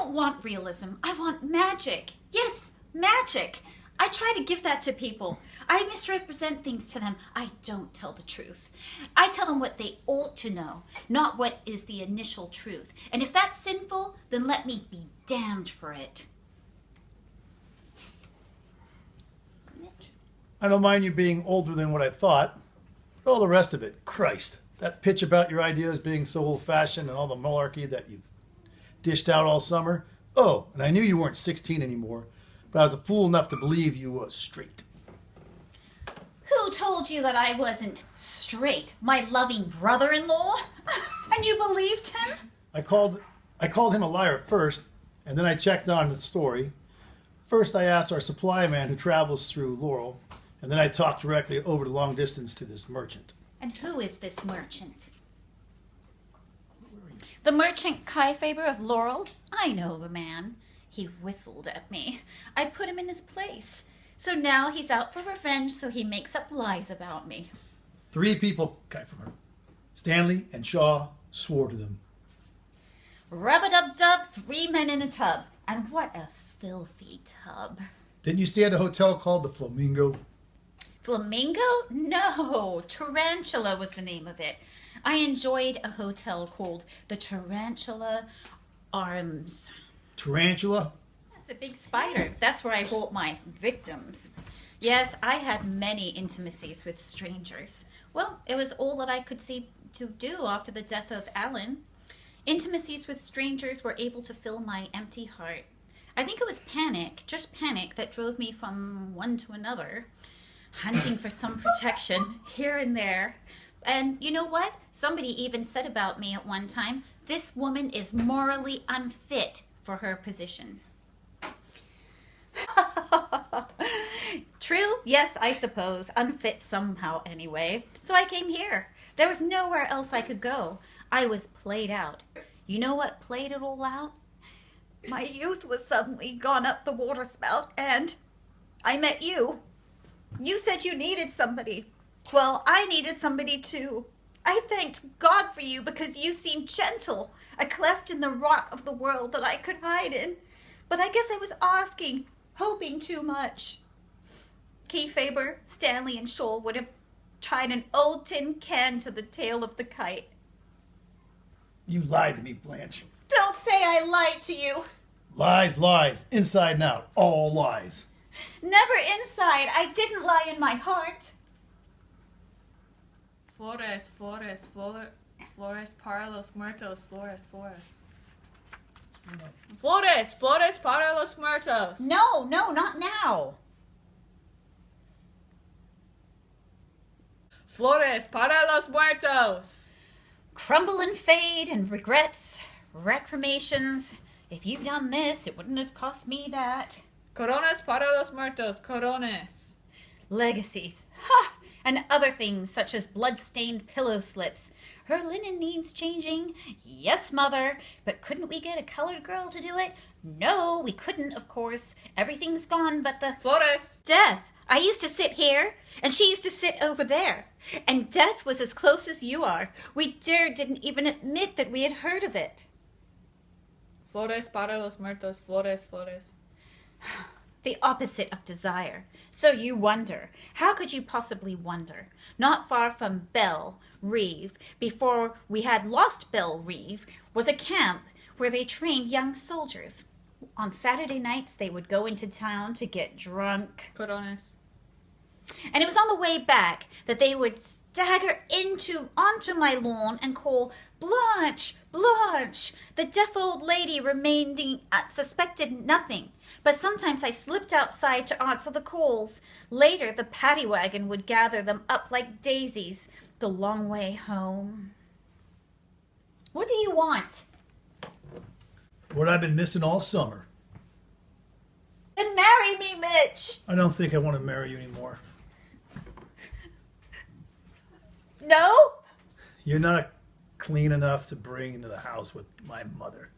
don't want realism. I want magic. Yes, magic. I try to give that to people. I misrepresent things to them. I don't tell the truth. I tell them what they ought to know, not what is the initial truth. And if that's sinful, then let me be damned for it. I don't mind you being older than what I thought, but all the rest of it, Christ. That pitch about your ideas being so old-fashioned and all the malarkey that you've dished out all summer. Oh, and I knew you weren't 16 anymore, but I was a fool enough to believe you was straight. Who told you that I wasn't straight? My loving brother-in-law? And you believed him? I called him a liar at first, and then I checked on the story. First, I asked our supply man who travels through Laurel, and then I talked directly over the long distance to this merchant. And who is this merchant? The merchant Kai Faber of Laurel? I know the man. He whistled at me. I put him in his place. So now he's out for revenge, so he makes up lies about me. 3 people, Kiefer, Stanley and Shaw, swore to them. Rub-a-dub-dub, 3 men in a tub. And what a filthy tub. Didn't you stay at a hotel called the Flamingo? Flamingo? No, Tarantula was the name of it. I enjoyed a hotel called the Tarantula Arms. Tarantula? That's a big spider. That's where I hold my victims. Yes, I had many intimacies with strangers. Well, it was all that I could see to do after the death of Alan. Intimacies with strangers were able to fill my empty heart. I think it was panic, just panic, that drove me from one to another, hunting for some protection here and there. And you know what? Somebody even said about me at one time, this woman is morally unfit for her position. True? Yes, I suppose. Unfit somehow anyway. So I came here. There was nowhere else I could go. I was played out. You know what played it all out? My youth was suddenly gone up the water spout, and I met you. You said you needed somebody. Well, I needed somebody too. I thanked God for you because you seemed gentle, a cleft in the rock of the world that I could hide in. But I guess I was asking, hoping too much. Key Faber, Stanley, and Scholl would have tied an old tin can to the tail of the kite. You lied to me, Blanche. Don't say I lied to you. Lies, lies, inside and out, all lies. Never inside. I didn't lie in my heart. Flores, Flores, Flores para los muertos, Flores, Flores. Flores, Flores para los muertos. No, not now. Flores para los muertos. Crumble and fade and regrets, reclamations. If you've done this, it wouldn't have cost me that. Coronas para los muertos, corones. Legacies. Ha! And other things such as blood-stained pillow slips. Her linen needs changing. Yes, Mother. But couldn't we get a colored girl to do it? No, we couldn't, of course. Everything's gone but the... Flores. Death. I used to sit here, and she used to sit over there. And death was as close as you are. We didn't even admit that we had heard of it. Flores para los muertos, Flores, Flores. The opposite of desire. So you wonder. How could you possibly wonder? Not far from Belle Reve, before we had lost Belle Reve, was a camp where they trained young soldiers. On Saturday nights, they would go into town to get drunk. Corones. And it was on the way back that they would stagger onto my lawn and call, "Blanche, Blanche." The deaf old lady remaining suspected nothing. But sometimes I slipped outside to answer the calls. Later, the paddy wagon would gather them up like daisies the long way home. What do you want? What I've been missing all summer. Then marry me, Mitch. I don't think I want to marry you anymore. No? You're not clean enough to bring into the house with my mother.